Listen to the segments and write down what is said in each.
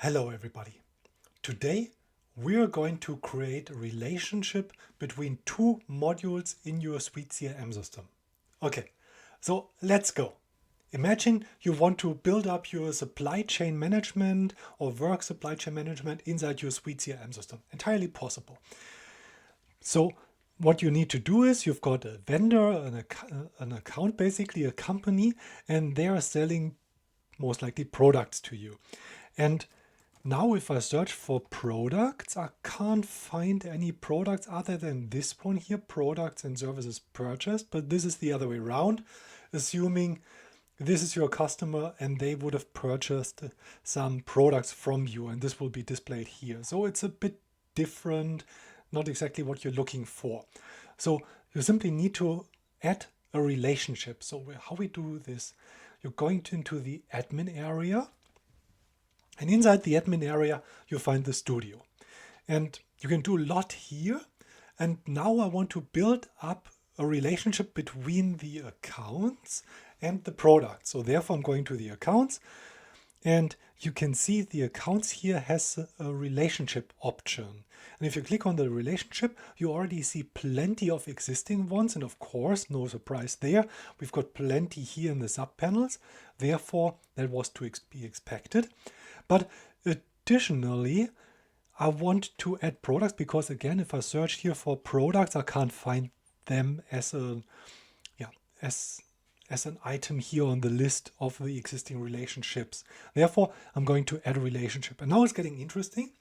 Hello everybody. Today we are going to create a relationship between two modules in your SuiteCRM system. Okay, so let's go. Imagine you want to build up your supply chain management or work supply chain management inside your SuiteCRM system. Entirely possible. So what you need to do is you've got a vendor, an account, basically a company, and they are selling most likely products to you. And now if I search for products, I can't find any products other than this one here, products and services purchased, but this is the other way around, assuming this is your customer and they would have purchased some products from you, and this will be displayed here. So it's a bit different, not exactly what you're looking for. So you simply need to add a relationship. So how we do this, you're going into the admin area. And inside the admin area, you find the studio. And you can do a lot here. And now I want to build up a relationship between the accounts and the products. So therefore, I'm going to the accounts. And you can see the accounts here has a relationship option. And if you click on the relationship, you already see plenty of existing ones. And of course, no surprise there. We've got plenty here in the subpanels. Therefore, that was to be expected. But additionally, I want to add products because, again, if I search here for products, I can't find them as an item here on the list of the existing relationships. Therefore, I'm going to add a relationship. And now it's getting interesting.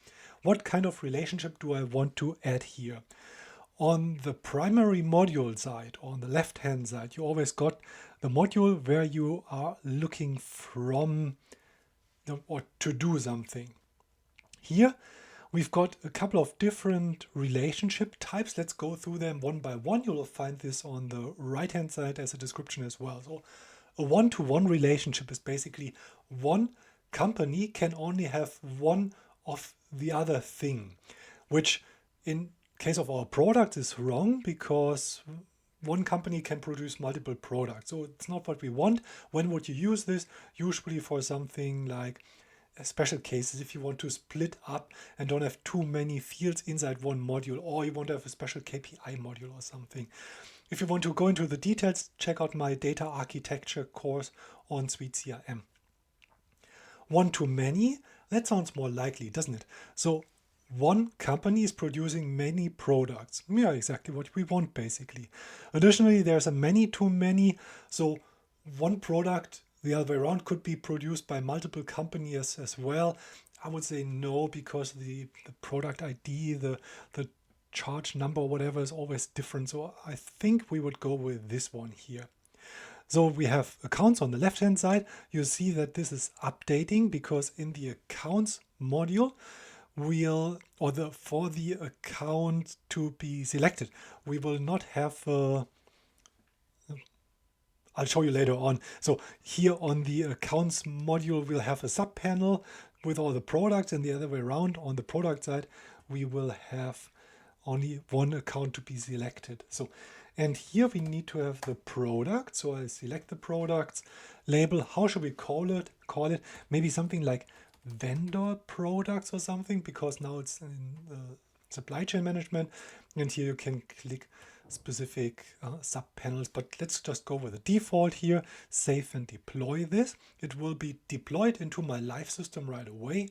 What kind of relationship do I want to add here? On the primary module side, on the left-hand side, you always got the module where you are looking from or to do something. Here we've got a couple of different relationship types. Let's go through them one by one. You'll find this on the right hand side as a description as well. So a one-to-one relationship is basically one company can only have one of the other thing, which in case of our product is wrong because one company can produce multiple products. So it's not what we want. When would you use this? Usually for something like special cases, if you want to split up and don't have too many fields inside one module, or you want to have a special KPI module or something. If you want to go into the details, check out my data architecture course on SuiteCRM. One-to-many, that sounds more likely, doesn't it? So one company is producing many products. Yeah, exactly what we want, basically. Additionally, there's a many-to-many. So one product, the other way around, could be produced by multiple companies as well. I would say no, because the product ID, the charge number, whatever, is always different. So I think we would go with this one here. So we have accounts on the left-hand side. You see that this is updating because in the accounts module, for the account to be selected, we will not have I'll show you later on. So here on the accounts module, we'll have a subpanel with all the products, and the other way around on the product side, we will have only one account to be selected. So, and here we need to have the product. So I select the products, label, how should we call it? Maybe something like vendor products or something, because now it's in supply chain management, and here you can click specific subpanels, but let's just go with the default here, save and deploy this. It will be deployed into my live system right away,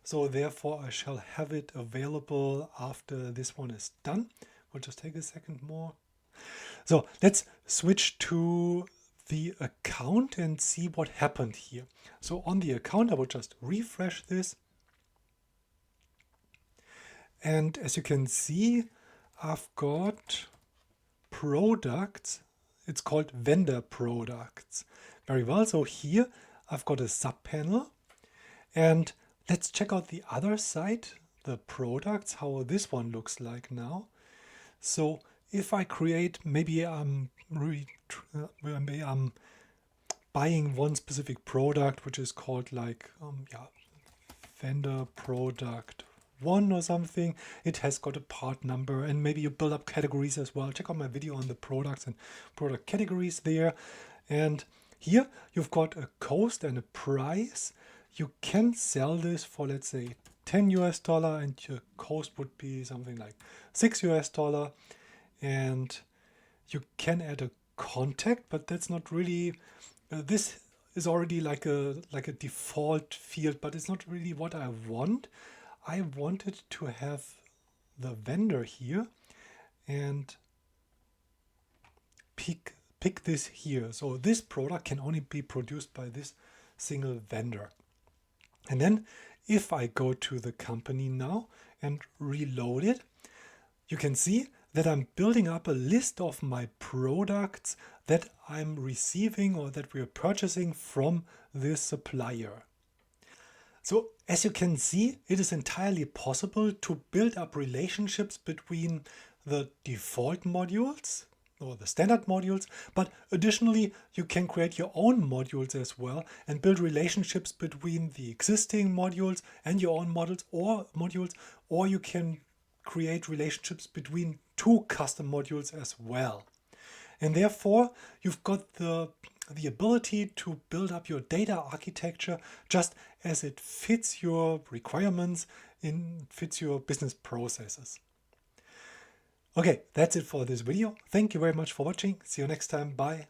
so therefore I shall have it available after this one is done. We'll just take a second more. So let's switch to the account and see what happened here. So on the account, I will just refresh this. And as you can see, I've got products. It's called vendor products. Very well. So here I've got a subpanel. And let's check out the other side, the products, how this one looks like now. So if I create, maybe I'm buying one specific product, which is called like vendor product 1 or something. It has got a part number, and maybe you build up categories as well. Check out my video on the products and product categories there. And here you've got a cost and a price. you can sell this for, let's say, $10 and your cost would be something like $6. And you can add a contact, but that's not really, this is already like a default field, but it's not really what I want. I wanted to have the vendor here and pick this here. So this product can only be produced by this single vendor. And then if I go to the company now and reload it, you can see that I'm building up a list of my products that I'm receiving or that we're purchasing from this supplier. So as you can see, it is entirely possible to build up relationships between the default modules or the standard modules, but additionally you can create your own modules as well and build relationships between the existing modules and your own modules, or you can create relationships between two custom modules as well. And therefore, you've got the ability to build up your data architecture just as it fits your requirements, fits your business processes. Okay, that's it for this video. Thank you very much for watching. See you next time. Bye.